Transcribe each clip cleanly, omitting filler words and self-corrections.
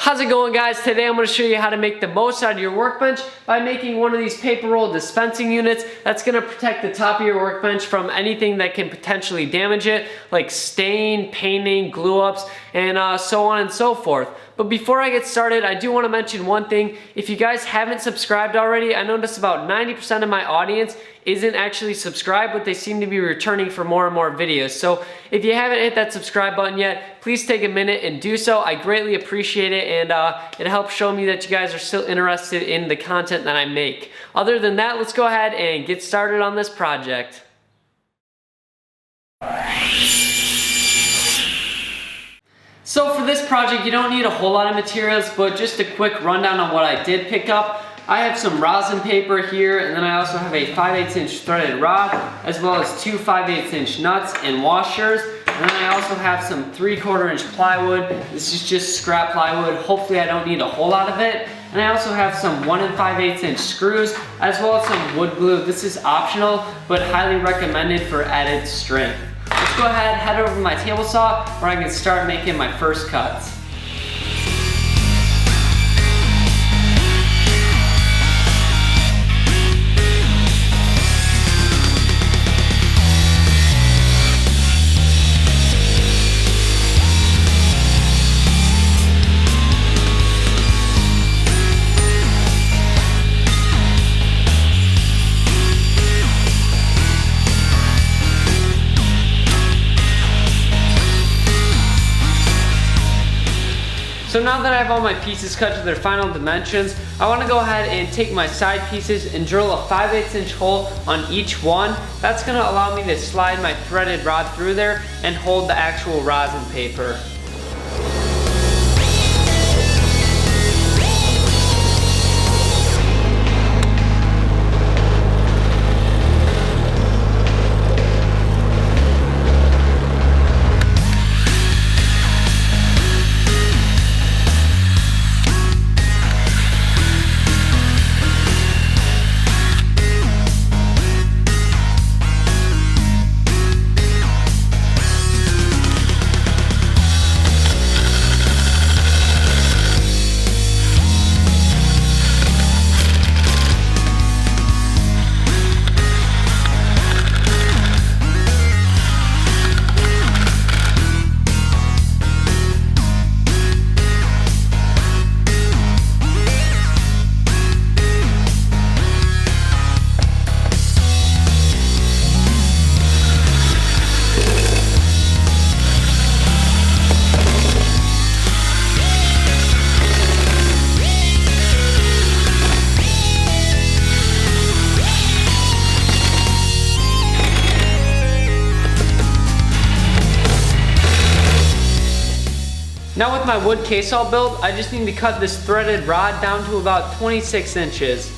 How's it going, guys? Today I'm going to show you how to make the most out of your workbench by making one of these paper roll dispensing units that's going to protect the top of your workbench from anything that can potentially damage it, like stain, painting, glue ups, and so on and so forth. But before I get started, I do want to mention one thing. If you guys haven't subscribed already, I noticed about 90% of my audience isn't actually subscribed, but they seem to be returning for more and more videos. So if you haven't hit that subscribe button yet, please take a minute and do so. I greatly appreciate it, and it helps show me that you guys are still interested in the content that I make. Other than that, let's go ahead and get started on this project. So for this project, you don't need a whole lot of materials, but just a quick rundown on what I did pick up. I have some rosin paper here, and then I also have a 5/8 inch threaded rod, as well as two 5/8 inch nuts and washers. And then I also have some 3/4 inch plywood. This is just scrap plywood. Hopefully I don't need a whole lot of it. And I also have some 1 5/8 inch screws, as well as some wood glue. This is optional, but highly recommended for added strength. Let's go ahead, head over to my table saw where I can start making my first cuts. So now that I have all my pieces cut to their final dimensions, I want to go ahead and take my side pieces and drill a 5/8 inch hole on each one. That's going to allow me to slide my threaded rod through there and hold the actual rosin paper. Now with my wood case all built, I just need to cut this threaded rod down to about 26 inches.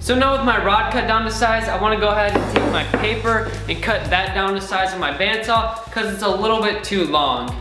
So now with my rod cut down to size, I want to go ahead and take my paper and cut that down to size of my bandsaw because it's a little bit too long.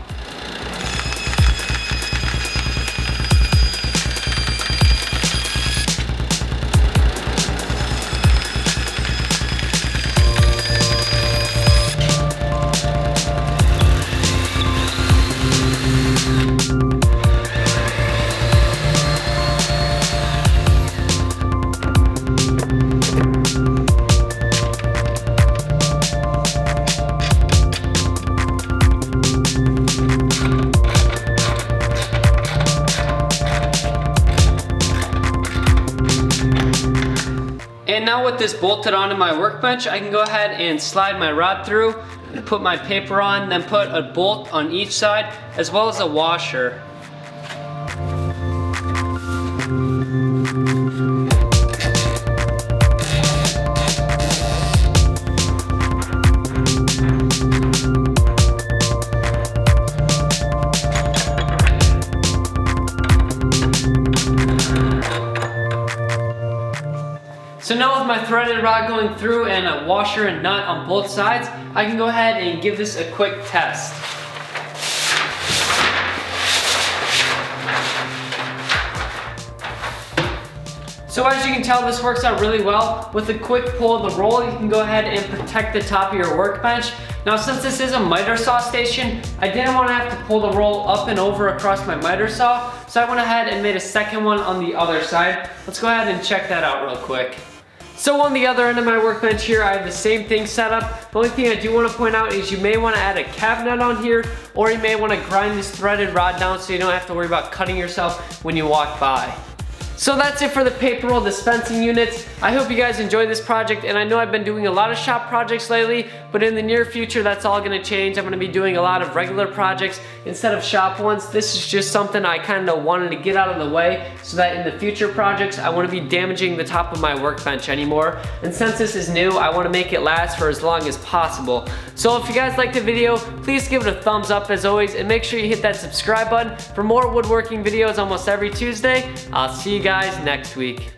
And now with this bolted onto my workbench, I can go ahead and slide my rod through and put my paper on, then put a bolt on each side as well as a washer. So now with my threaded rod going through and a washer and nut on both sides, I can go ahead and give this a quick test. So as you can tell, this works out really well. With a quick pull of the roll, you can go ahead and protect the top of your workbench. Now, since this is a miter saw station, I didn't want to have to pull the roll up and over across my miter saw, so I went ahead and made a second one on the other side. Let's go ahead and check that out real quick. So on the other end of my workbench here, I have the same thing set up. The only thing I do want to point out is you may want to add a cabinet on here, or you may want to grind this threaded rod down so you don't have to worry about cutting yourself when you walk by. So that's it for the paper roll dispensing units. I hope you guys enjoyed this project, and I know I've been doing a lot of shop projects lately, but in the near future that's all gonna change. I'm gonna be doing a lot of regular projects instead of shop ones. This is just something I kind of wanted to get out of the way so that in the future projects I want to be damaging the top of my workbench anymore. And since this is new, I want to make it last for as long as possible. So if you guys liked the video, please give it a thumbs up as always, and make sure you hit that subscribe button for more woodworking videos almost every Tuesday. I'll see you guys next week.